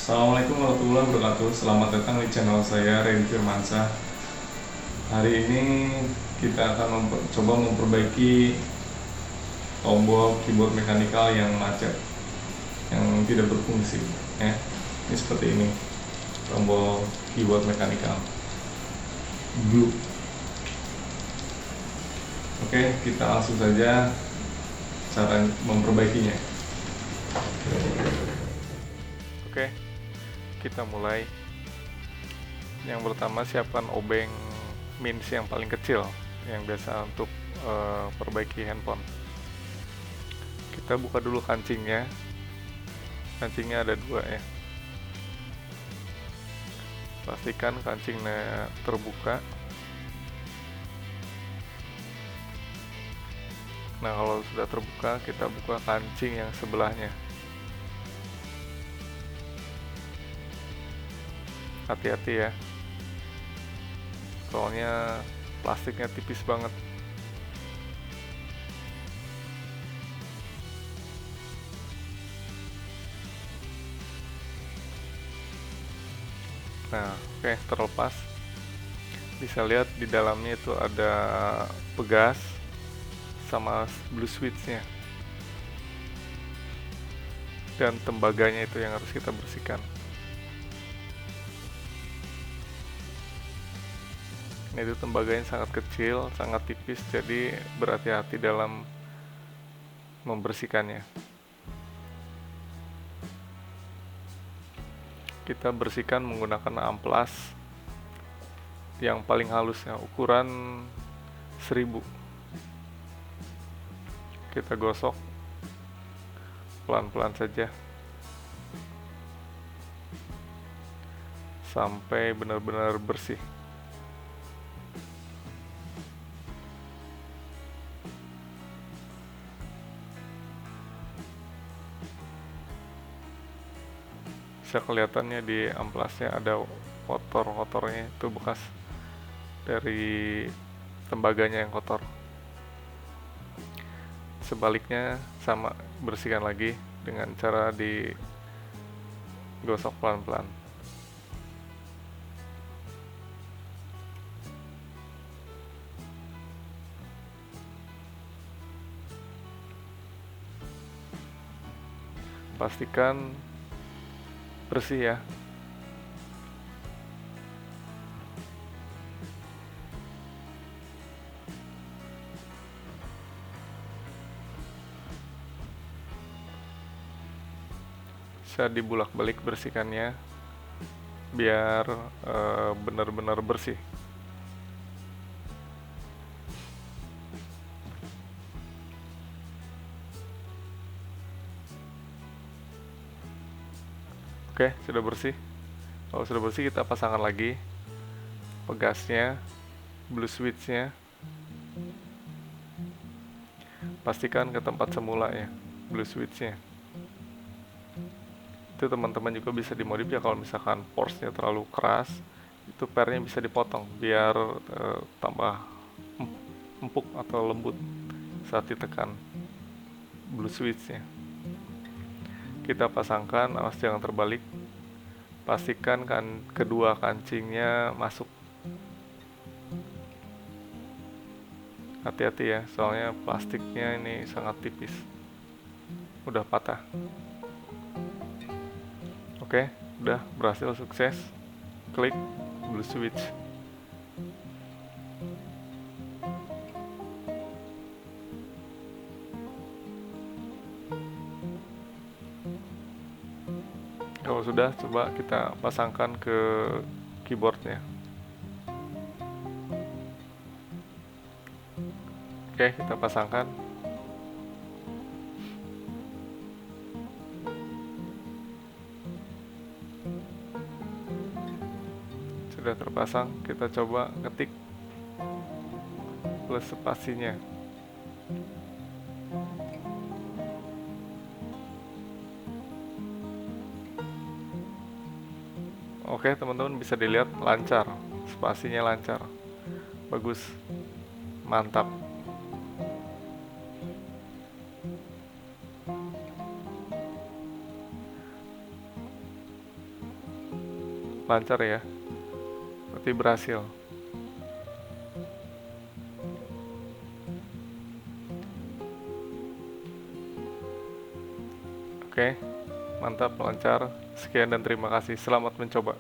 Assalamualaikum warahmatullahi wabarakatuh. Selamat datang di channel saya, Randy Firmansyah. Hari ini kita akan coba memperbaiki tombol keyboard mekanikal yang macet, yang tidak berfungsi. Ini seperti ini, tombol keyboard mekanikal blue. Oke, kita langsung saja cara memperbaikinya. Oke, kita mulai. Yang pertama, siapkan obeng mins yang paling kecil yang biasa untuk perbaiki handphone. Kita buka dulu kancingnya. Kancingnya ada dua ya. Pastikan kancingnya terbuka. Nah, kalau sudah terbuka, kita buka kancing yang sebelahnya. Hati-hati ya, soalnya plastiknya tipis banget. Nah, oke, terlepas. Bisa lihat di dalamnya itu ada pegas sama blue switch-nya. Dan tembaganya itu yang harus kita bersihkan. Ini itu tembaganya sangat kecil, sangat tipis, jadi berhati-hati dalam membersihkannya. Kita bersihkan menggunakan amplas yang paling halus ya, ukuran 1000. Kita gosok pelan-pelan saja sampai benar-benar bersih. Bisa kelihatannya di amplasnya ada kotor-kotornya, itu bekas dari tembaganya yang kotor. Sebaliknya sama, bersihkan lagi dengan cara digosok pelan-pelan. Pastikan bersih ya. Bisa dibulak-balik bersihkannya biar benar-benar bersih. Oke, sudah bersih. Kalau sudah bersih, kita pasangkan lagi pegasnya, blue switch-nya. Pastikan ke tempat semula ya, blue switch-nya. Itu teman-teman juga bisa dimodif ya, kalau misalkan force-nya terlalu keras, itu pairnya bisa dipotong biar tambah empuk atau lembut saat ditekan blue switch-nya. Kita pasangkan, awas jangan terbalik. Pastikan kan kedua kancingnya masuk. Hati-hati ya, soalnya plastiknya ini sangat tipis. Udah patah. Oke, udah berhasil, sukses. Klik blue switch. Kalau sudah, coba kita pasangkan ke keyboardnya. Oke, kita pasangkan. Sudah terpasang, kita coba ketik plus spasinya. Oke, teman-teman bisa dilihat lancar, spasinya lancar. Bagus. Mantap. Lancar ya, berarti berhasil. Oke, mantap, lancar. Sekian dan terima kasih. Selamat mencoba.